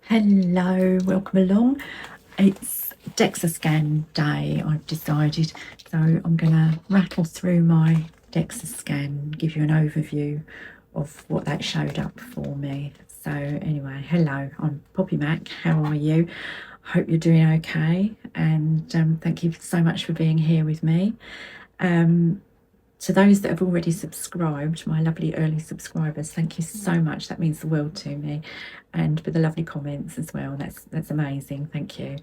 Hello, welcome along. It's Dexa Scan day, I've decided. So I'm going to rattle through my Dexa Scan, give you an overview of what that showed up for me. So anyway, hello, I'm Poppy Mac. How are you? Hope you're doing okay. And thank you so much for being here with me. To those that have already subscribed, my lovely early subscribers, thank you so much. That means the world to me. And for the lovely comments as well. That's amazing. Thank you.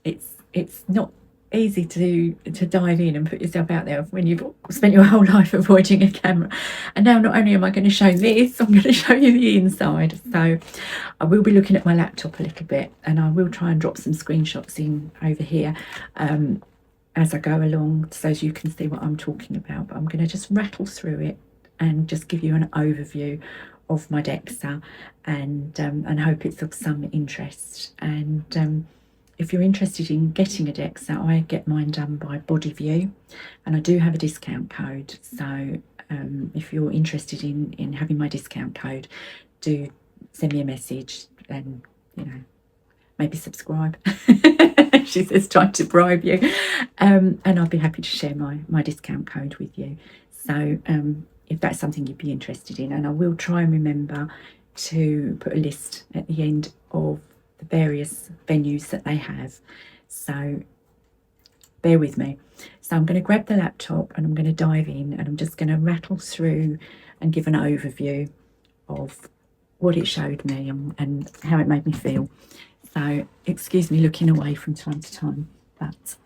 It's not easy to dive in and put yourself out there when you've spent your whole life avoiding a camera. And now not only am I going to show this, I'm going to show you the inside. So I will be looking at my laptop a little bit, and I will try and drop some screenshots in over here as I go along, so you can see what I'm talking about. But I'm going to just rattle through it and just give you an overview of my Dexa, and hope it's of some interest. And if you're interested in getting a Dexa, I get mine done by BodyView, and I do have a discount code. So if you're interested in having my discount code, do send me a message and, you know, maybe subscribe. She says, trying to bribe you. And I'll be happy to share my discount code with you. So if that's something you'd be interested in, and I will try and remember to put a list at the end of the various venues that they have. So bear with me. So I'm going to grab the laptop and I'm going to dive in, and I'm just going to rattle through and give an overview of what it showed me and how it made me feel. So excuse me looking away from time to time, but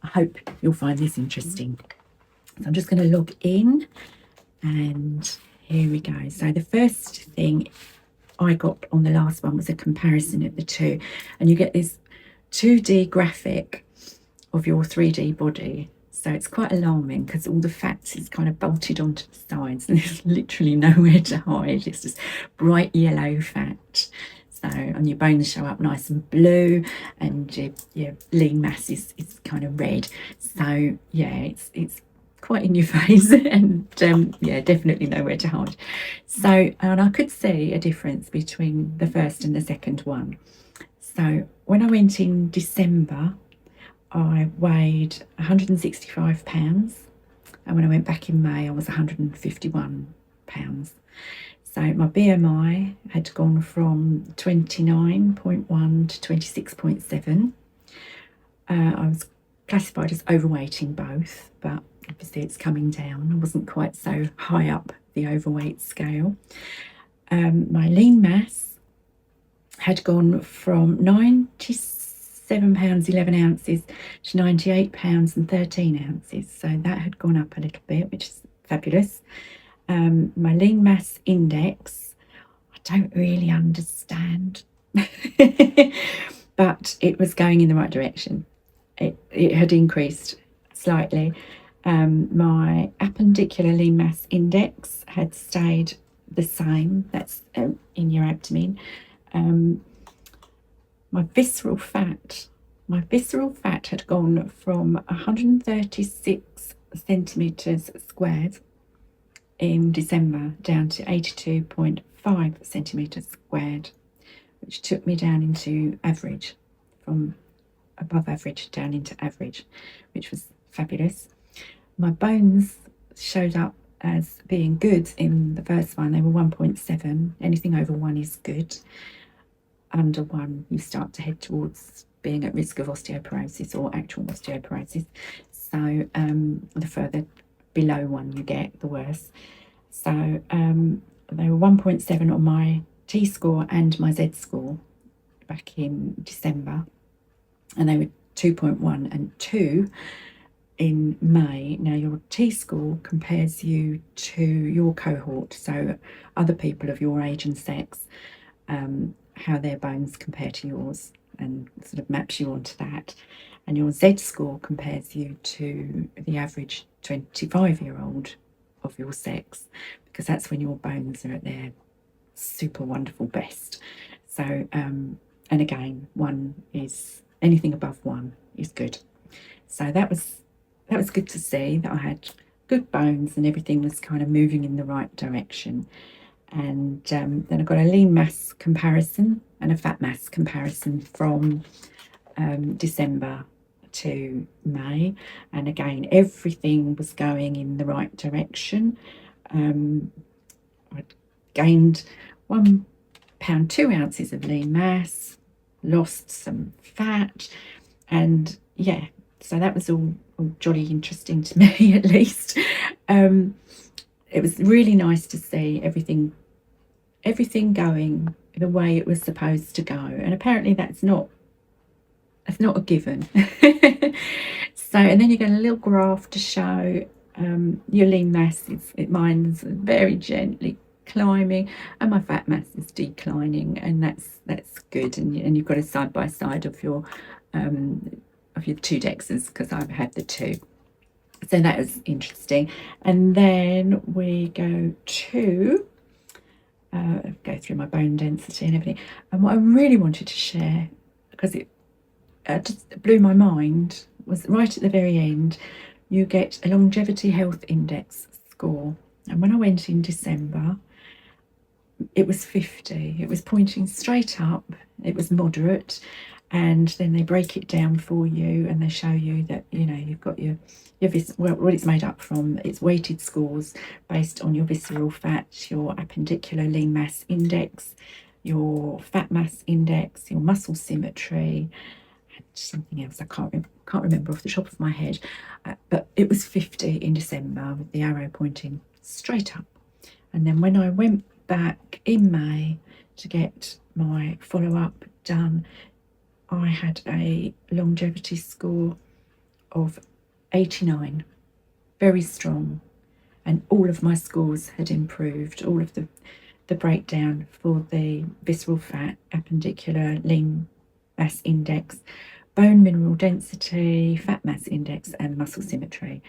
I hope you'll find this interesting. So I'm just going to log in, and here we go. So the first thing I got on the last one was a comparison of the two, and you get this 2D graphic of your 3D body. So it's quite alarming because all the fat is kind of bolted onto the sides and there's literally nowhere to hide. It's just bright yellow fat. So, and your bones show up nice and blue, and your lean mass is kind of red. So yeah, it's quite in your face, and yeah, definitely nowhere to hide. So, and I could see a difference between the first and the second one. So when I went in December, I weighed 165 pounds, and when I went back in May, I was 151 pounds. So my BMI had gone from 29.1 to 26.7. I was classified as overweight in both, but obviously it's coming down. I wasn't quite so high up the overweight scale. My lean mass had gone from 97 pounds 11 ounces to 98 pounds and 13 ounces. So that had gone up a little bit, which is fabulous. My lean mass index, I don't really understand, but it was going in the right direction. It had increased slightly. My appendicular lean mass index had stayed the same. That's in your abdomen. My visceral fat had gone from 136 centimetres squared in December down to 82.5 centimetres squared, which took me down into average, from above average down into average, which was fabulous. My bones showed up as being good in the first one. They were 1.7. Anything over 1 is good. Under 1, you start to head towards being at risk of osteoporosis or actual osteoporosis. So the further below 1 you get, the worse. So they were 1.7 on my T-score and my Z-score back in December, and they were 2.1 and 2 in May. Now your T-score compares you to your cohort, so other people of your age and sex, how their bones compare to yours, and sort of maps you onto that. And your Z-score compares you to the average 25-year-old of your sex, because that's when your bones are at their super wonderful best. So and again, 1 is, anything above 1 is good. So that was good to see that I had good bones and everything was kind of moving in the right direction. And then I've got a lean mass comparison and a fat mass comparison from December to May, and again everything was going in the right direction. I'd gained 1 pound 2 ounces of lean mass, lost some fat, and yeah, so that was all jolly interesting to me at least. It was really nice to see everything going the way it was supposed to go, and apparently that's not a given. So, and then you get a little graph to show your lean mass. Mine's very gently climbing, and my fat mass is declining, and that's good. And you've got a side by side of your 2 Dexas, because I've had the 2. So that was interesting. And then we go to go through my bone density and everything. And what I really wanted to share, because it just blew my mind, was right at the very end, you get a longevity health index score. And when I went in December, it was 50. It was pointing straight up. It was moderate. And then they break it down for you, and they show you that, you know, you've got your what it's made up from. It's weighted scores based on your visceral fat, your appendicular lean mass index, your fat mass index, your muscle symmetry, and something else I can't remember off the top of my head. But it was 50 in December with the arrow pointing straight up. And then when I went back in May to get my follow-up done, I had a longevity score of 89, very strong, and all of my scores had improved. All of the breakdown for the visceral fat, appendicular lean mass index, bone mineral density, fat mass index, and muscle symmetry,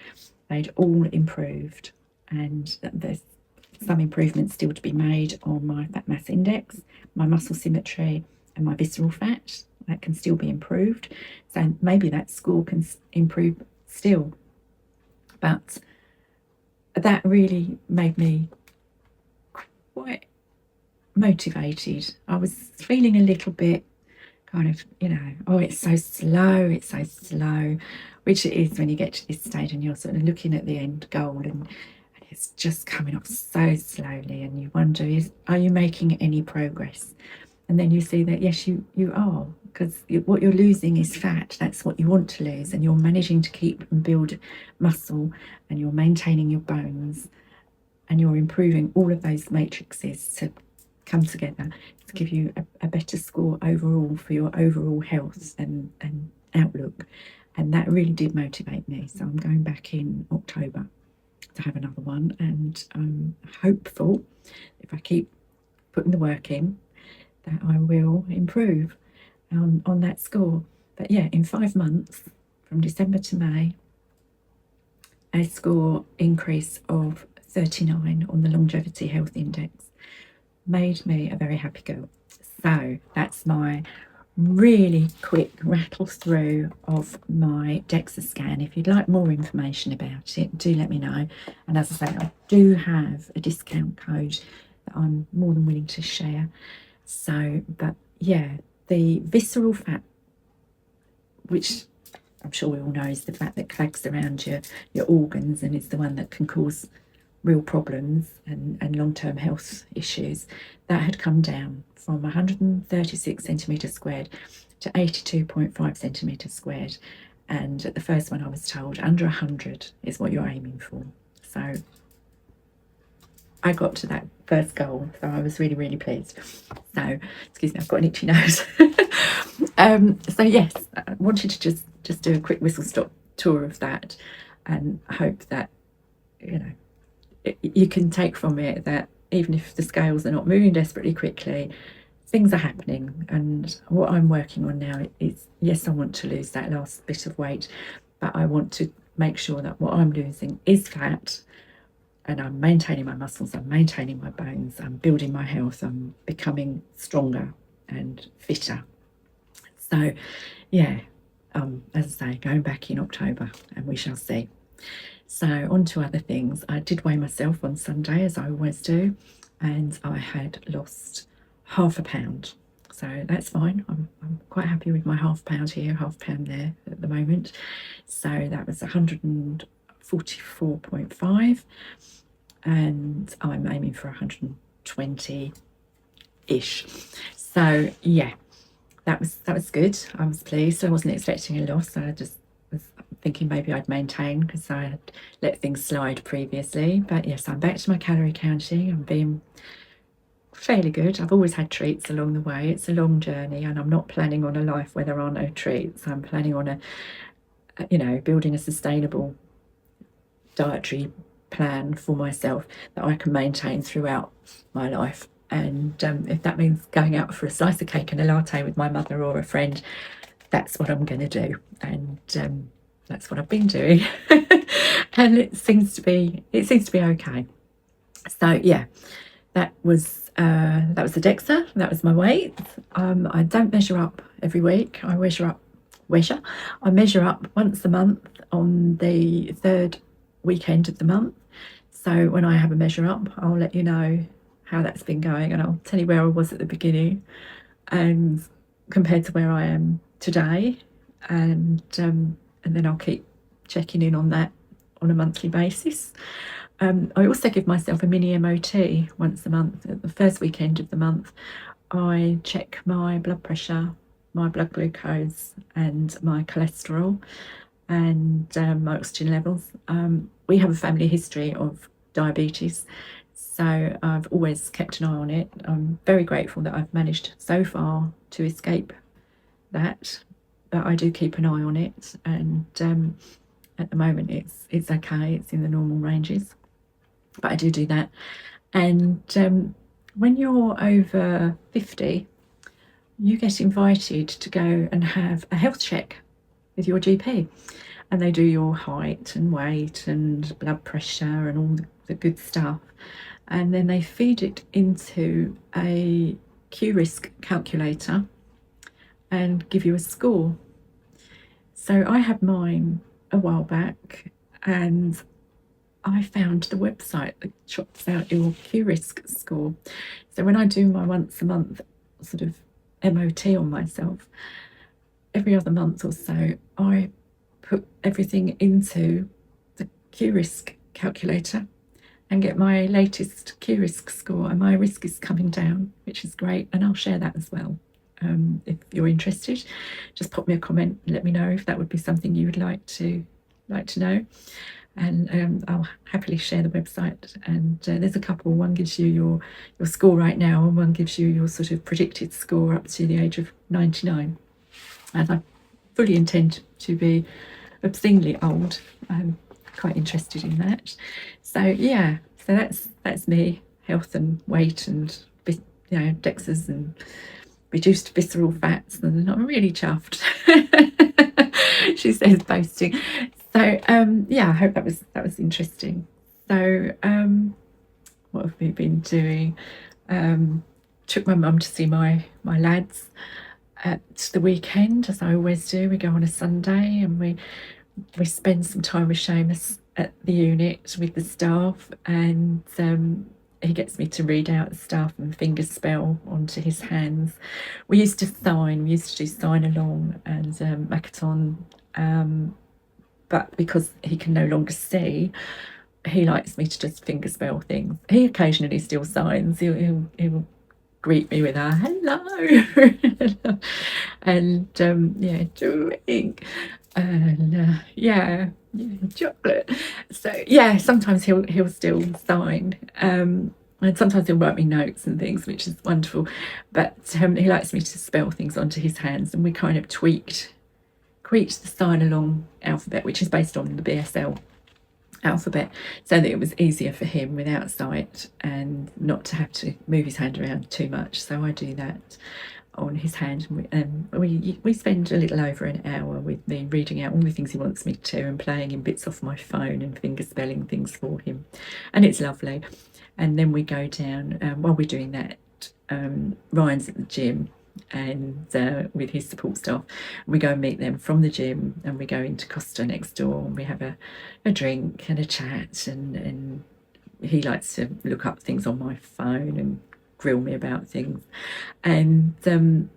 they'd all improved. And there's some improvements still to be made on my fat mass index, my muscle symmetry, and my visceral fat. That can still be improved, so maybe that score can improve still. But that really made me quite motivated. I was feeling a little bit kind of, you know, oh, it's so slow, which it is when you get to this stage and you're sort of looking at the end goal, and it's just coming up so slowly, and you wonder, are you making any progress? And then you see that yes, you are, because what you're losing is fat. That's what you want to lose, and you're managing to keep and build muscle, and you're maintaining your bones, and you're improving all of those matrices to come together to give you a better score overall for your overall health and outlook. And that really did motivate me. So I'm going back in October to have another one, and I'm hopeful, if I keep putting the work in, that I will improve on that score. But yeah, in 5 months, from December to May, a score increase of 39 on the longevity health index made me a very happy girl. So that's my really quick rattle through of my Dexa scan. If you'd like more information about it, do let me know. And as I say, I do have a discount code that I'm more than willing to share. So, but yeah, the visceral fat, which I'm sure we all know is the fat that clags around your organs and is the one that can cause real problems and long-term health issues, that had come down from 136 centimetres squared to 82.5 centimetres squared. And at the first one I was told under 100 is what you're aiming for. So I got to that first goal, so I was really, really pleased. So, excuse me, I've got an itchy nose. So yes, I wanted to just do a quick whistle-stop tour of that, and hope that, you know, you can take from it that even if the scales are not moving desperately quickly, things are happening. And what I'm working on now is, yes, I want to lose that last bit of weight, but I want to make sure that what I'm losing is fat, and I'm maintaining my muscles, I'm maintaining my bones, I'm building my health, I'm becoming stronger and fitter. So yeah, as I say, going back in October, and we shall see. So on to other things. I did weigh myself on Sunday, as I always do, and I had lost £0.5. So that's fine. I'm quite happy with my £0.5 here, £0.5 there at the moment. So that was 144.5, and I'm aiming for 120-ish. So yeah, that was good. I was pleased. I wasn't expecting a loss. I just was thinking maybe I'd maintain because I had let things slide previously. But yes, I'm back to my calorie counting. I'm being fairly good. I've always had treats along the way. It's a long journey, and I'm not planning on a life where there are no treats. I'm planning on building a sustainable dietary plan for myself that I can maintain throughout my life. And if that means going out for a slice of cake and a latte with my mother or a friend, that's what I'm going to do. And that's what I've been doing. And it seems to be okay. So yeah, that was the Dexa. That was my weight. I don't measure up every week. I measure up once a month on the third weekend of the month. So when I have a measure up, I'll let you know how that's been going, and I'll tell you where I was at the beginning and compared to where I am today, and then I'll keep checking in on that on a monthly basis. I also give myself a mini MOT once a month. At the first weekend of the month, I check my blood pressure, my blood glucose, and my cholesterol, and my oxygen levels. We have a family history of diabetes, so I've always kept an eye on it. I'm very grateful that I've managed so far to escape that, but I do keep an eye on it, and at the moment it's okay. It's in the normal ranges, but I do that. And when you're over 50, you get invited to go and have a health check with your GP, and they do your height and weight and blood pressure and all the good stuff, and then they feed it into a Q-risk calculator and give you a score. So I had mine a while back, and I found the website that chops out your Q-risk score. So when I do my once a month sort of MOT on myself, every other month or so, I put everything into the Q-risk calculator and get my latest Q-risk score, and my risk is coming down, which is great, and I'll share that as well. If you're interested, just pop me a comment and let me know if that would be something you would like to know, and I'll happily share the website. And there's a couple. One gives you your score right now, and one gives you your sort of predicted score up to the age of 99. And I fully intend to be obscenely old. I'm quite interested in that. So yeah, so that's me, health and weight and DEXAs and reduced visceral fats, and I'm really chuffed. She says, boasting. So yeah, I hope that was interesting. So what have we been doing? Took my mum to see my lads at the weekend, as I always do. We go on a Sunday, and we spend some time with Seamus at the unit with the staff, and he gets me to read out stuff and finger spell onto his hands. We used to do sign along and Makaton, but because he can no longer see, he likes me to just finger spell things. He occasionally still signs. He'll greet me with a hello and drink and chocolate. So yeah, sometimes he'll still sign, and sometimes he'll write me notes and things, which is wonderful, but he likes me to spell things onto his hands, and we kind of tweaked the sign along alphabet, which is based on the BSL alphabet, so that it was easier for him without sight and not to have to move his hand around too much. So I do that on his hand, and we spend a little over an hour with me reading out all the things he wants me to, and playing in bits off my phone and finger spelling things for him, and it's lovely. And then we go down, while we're doing that, Ryan's at the gym, and with his support staff, we go and meet them from the gym, and we go into Costa next door, and we have a drink and a chat and he likes to look up things on my phone and grill me about things. And then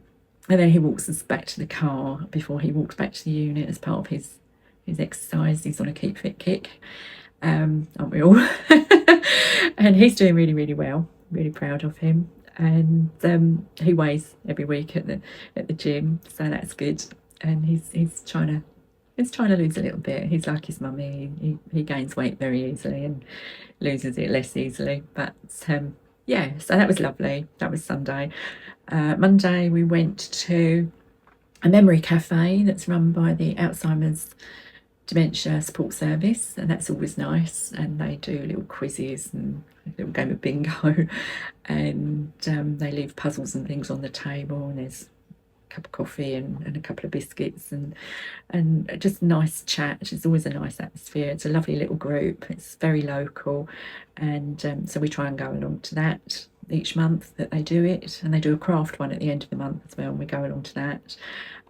he walks us back to the car before he walks back to the unit as part of his exercise. He's on a keep fit kick, aren't we all? And he's doing really, really well. Really proud of him. And he weighs every week at the gym, so that's good. And he's trying to lose a little bit. He's like his mummy. He gains weight very easily and loses it less easily. But yeah, so that was lovely. That was Sunday. Monday we went to a memory cafe that's run by the Alzheimer's Dementia Support Service, and that's always nice. And they do little quizzes and a little game of bingo, and they leave puzzles and things on the table, and there's a cup of coffee and a couple of biscuits and just nice chat. It's always a nice atmosphere. It's a lovely little group. It's very local, and so we try and go along to that each month that they do it, and they do a craft one at the end of the month as well, and we go along to that.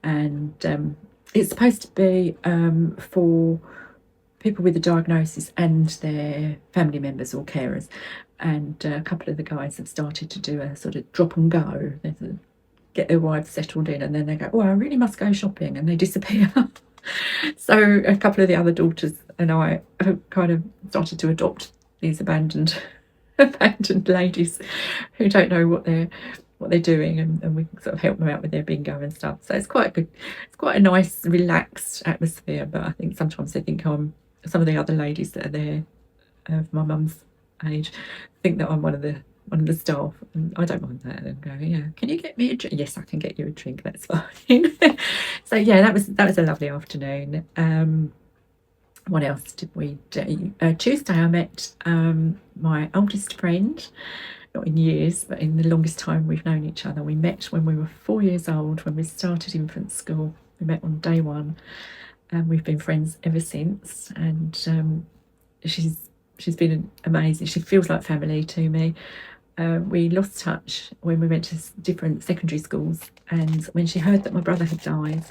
And it's supposed to be for people with a diagnosis and their family members or carers. And a couple of the guys have started to do a sort of drop and go. They get their wives settled in, and then they go, oh, I really must go shopping, and they disappear. So a couple of the other daughters and I have kind of started to adopt these abandoned ladies who don't know what they're doing, and we sort of help them out with their bingo and stuff. So it's quite good. It's quite a nice, relaxed atmosphere. But I think sometimes they think some of the other ladies that are there of my mum's age think that I'm one of the staff, and I don't mind that. And go, yeah, can you get me a drink? Yes, I can get you a drink. That's fine. So yeah, that was a lovely afternoon. What else did we do? Tuesday I met my oldest friend. Not in years, but in the longest time we've known each other. We met when we were 4 years old, when we started infant school. We met on day one, and we've been friends ever since. And she's been amazing. She feels like family to me. We lost touch when we went to different secondary schools, and when she heard that my brother had died,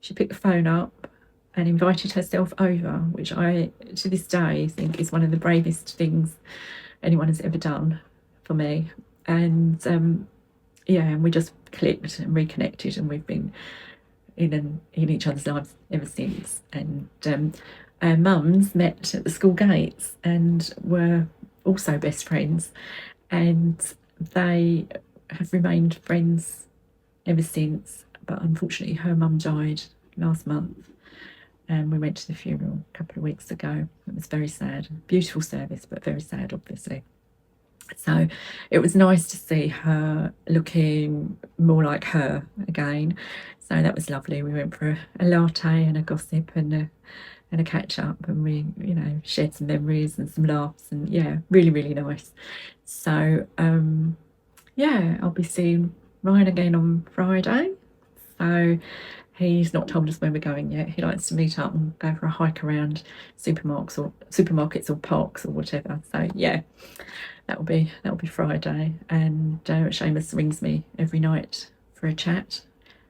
she picked the phone up and invited herself over, which I, to this day, think is one of the bravest things anyone has ever done for me. And yeah, and we just clicked and reconnected, and we've been in each other's lives ever since. And our mums met at the school gates and were also best friends, and they have remained friends ever since. But unfortunately her mum died last month, and we went to the funeral a couple of weeks ago. It was very sad. Beautiful service, but very sad, obviously. So it was nice to see her looking more like her again. So that was lovely. We went for a latte and a gossip and a catch up, and we, you know, shared some memories and some laughs, and yeah, really, really nice. So yeah, I'll be seeing Ryan again on Friday. So he's not told us where we're going yet. He likes to meet up and go for a hike around supermarkets or parks or whatever. So yeah, that'll be Friday. And Seamus rings me every night for a chat.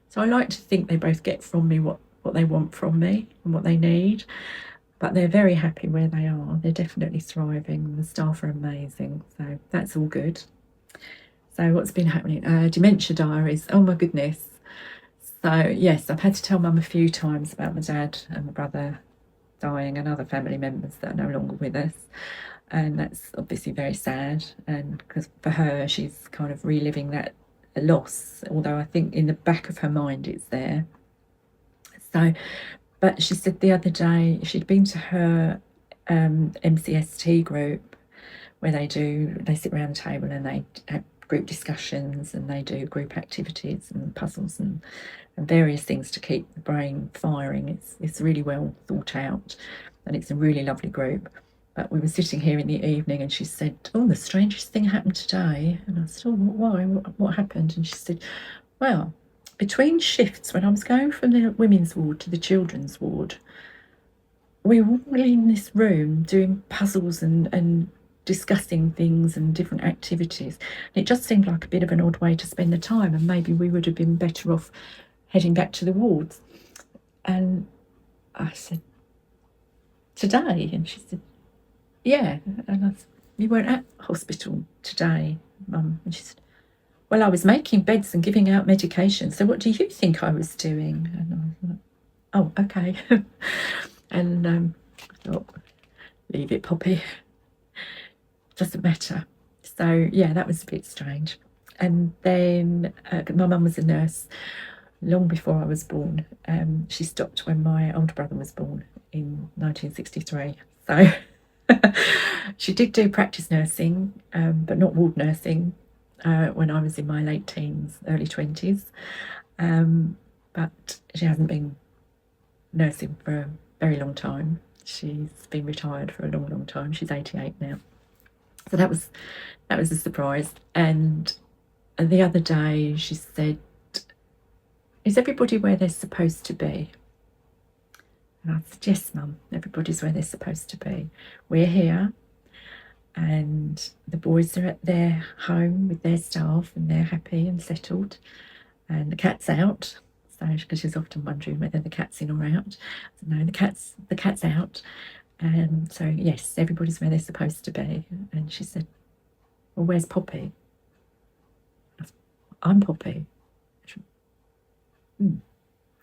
So I like to think they both get from me what they want from me and what they need. But they're very happy where they are. They're definitely thriving. The staff are amazing. So that's all good. So what's been happening? Dementia Diaries. Oh my goodness. So yes, I've had to tell Mum a few times about my dad and my brother dying and other family members that are no longer with us. And that's obviously very sad. And because for her, she's kind of reliving that loss, although I think in the back of her mind it's there. So, but she said the other day she'd been to her MCST group where they sit around the table and they have group discussions, and they do group activities and puzzles and various things to keep the brain firing. It's really well thought out, and it's a really lovely group. But we were sitting here in the evening, and she said, oh, the strangest thing happened today. And I said, oh, why? What happened? And she said, well, between shifts, when I was going from the women's ward to the children's ward, we were all in this room doing puzzles and discussing things and different activities. And it just seemed like a bit of an odd way to spend the time, and maybe we would have been better off heading back to the wards. And I said, today? And she said, yeah, and I said, you weren't at hospital today, Mum. And she said, well, I was making beds and giving out medication, so what do you think I was doing? And I was like, oh, okay. And I thought, leave it, Poppy. Doesn't matter. So yeah, that was a bit strange. And then my mum was a nurse long before I was born. She stopped when my older brother was born in 1963. So she did do practice nursing, but not ward nursing, when I was in my late teens, early 20s. But she hasn't been nursing for a very long time. She's been retired for a long, long time. She's 88 now. So that was a surprise. And the other day she said, is everybody where they're supposed to be? And I said, yes, Mum, everybody's where they're supposed to be. We're here, and the boys are at their home with their staff, and they're happy and settled, and the cat's out. So, because she's often wondering whether the cat's in or out. So, no, the cat's out. And so, yes, everybody's where they're supposed to be. And she said, well, where's Poppy? I said, I'm Poppy.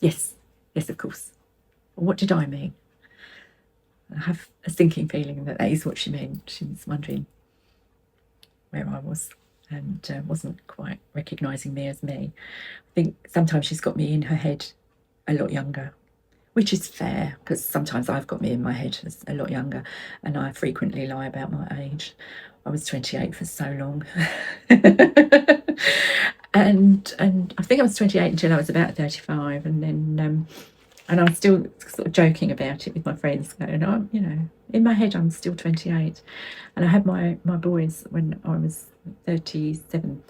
Yes, of course. Well, what did I mean? I have a sinking feeling that is what she meant. She was wondering where I was and wasn't quite recognising me as me. I think sometimes she's got me in her head a lot younger, which is fair, because sometimes I've got me in my head as a lot younger, and I frequently lie about my age. I was 28 for so long. and I think I was 28 until I was about 35, and then and I'm still sort of joking about it with my friends, going, oh, you know, in my head I'm still 28. And I had my boys when I was 37,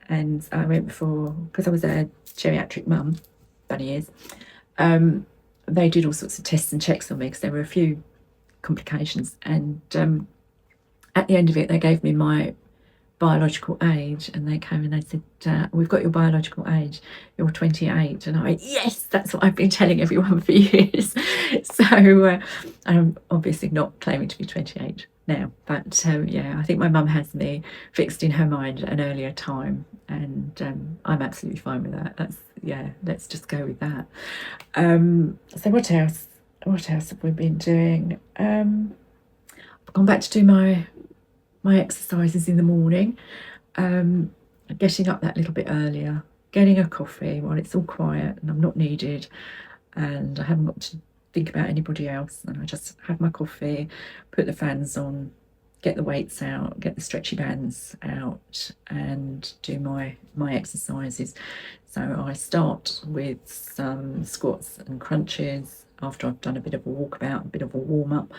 and I went for, because I was a geriatric mum, funny years, they did all sorts of tests and checks on me because there were a few complications, and at the end of it they gave me my biological age, and they came and they said, we've got your biological age, you're 28. And I went, yes, that's what I've been telling everyone for years. So I'm obviously not claiming to be 28 now, but yeah, I think my mum has me fixed in her mind an earlier time, and I'm absolutely fine with that. That's, yeah, let's just go with that. So what else have we been doing? I've gone back to do my exercises in the morning, getting up that little bit earlier, getting a coffee while it's all quiet and I'm not needed and I haven't got to think about anybody else, and I just have my coffee, put the fans on, get the weights out, get the stretchy bands out, and do my exercises. So I start with some squats and crunches after I've done a bit of a walkabout, a bit of a warm-up,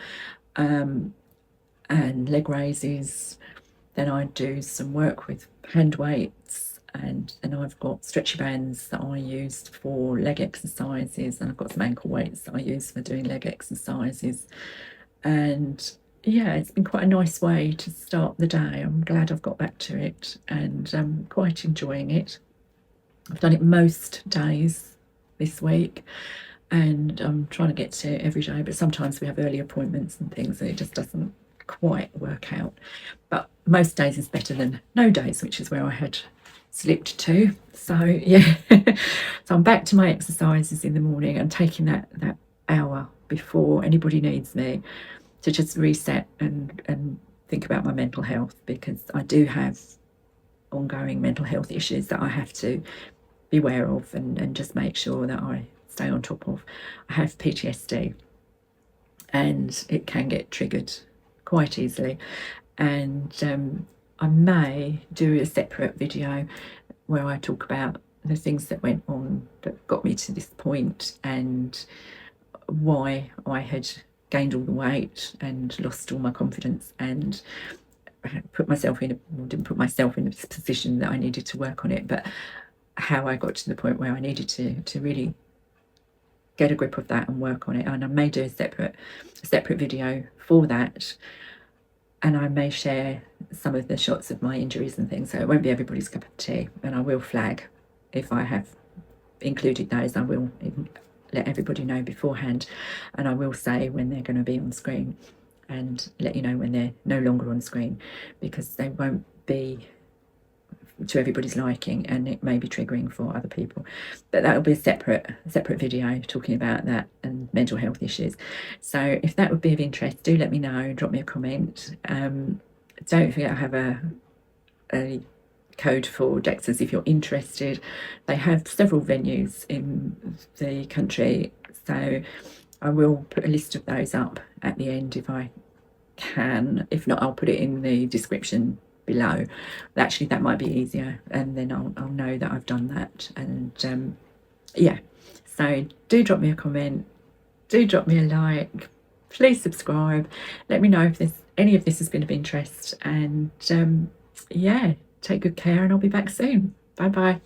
and leg raises. Then I do some work with hand weights, and then I've got stretchy bands that I use for leg exercises, and I've got some ankle weights that I use for doing leg exercises. And yeah, it's been quite a nice way to start the day. I'm glad I've got back to it, and I'm quite enjoying it. I've done it most days this week, and I'm trying to get to it every day, but sometimes we have early appointments and things and it just doesn't quite work out. But most days is better than no days, which is where I had slipped to. So yeah, so I'm back to my exercises in the morning and taking that hour before anybody needs me to just reset and think about my mental health, because I do have ongoing mental health issues that I have to be aware of and just make sure that I stay on top of. I have PTSD, and it can get triggered quite easily, and I may do a separate video where I talk about the things that went on that got me to this point, and why I had gained all the weight and lost all my confidence, and put myself in didn't put myself in a position that I needed to work on it, but how I got to the point where I needed to really get a grip of that and work on it. And I may do a separate video for that, and I may share some of the shots of my injuries and things, so it won't be everybody's cup of tea, and I will flag if I have included those. I will let everybody know beforehand, and I will say when they're going to be on screen. and let you know when they're no longer on screen, because they won't be to everybody's liking, and it may be triggering for other people. But that'll be a separate video talking about that and mental health issues. So if that would be of interest, do let me know, drop me a comment. Don't forget I have a code for Dexas if you're interested. They have several venues in the country, so I will put a list of those up at the end if I can. If not, I'll put it in the description below. Actually, that might be easier, and then I'll know that I've done that. And yeah, so do drop me a comment, do drop me a like, please subscribe, let me know if any of this has been of interest, and yeah, take good care, and I'll be back soon. Bye bye.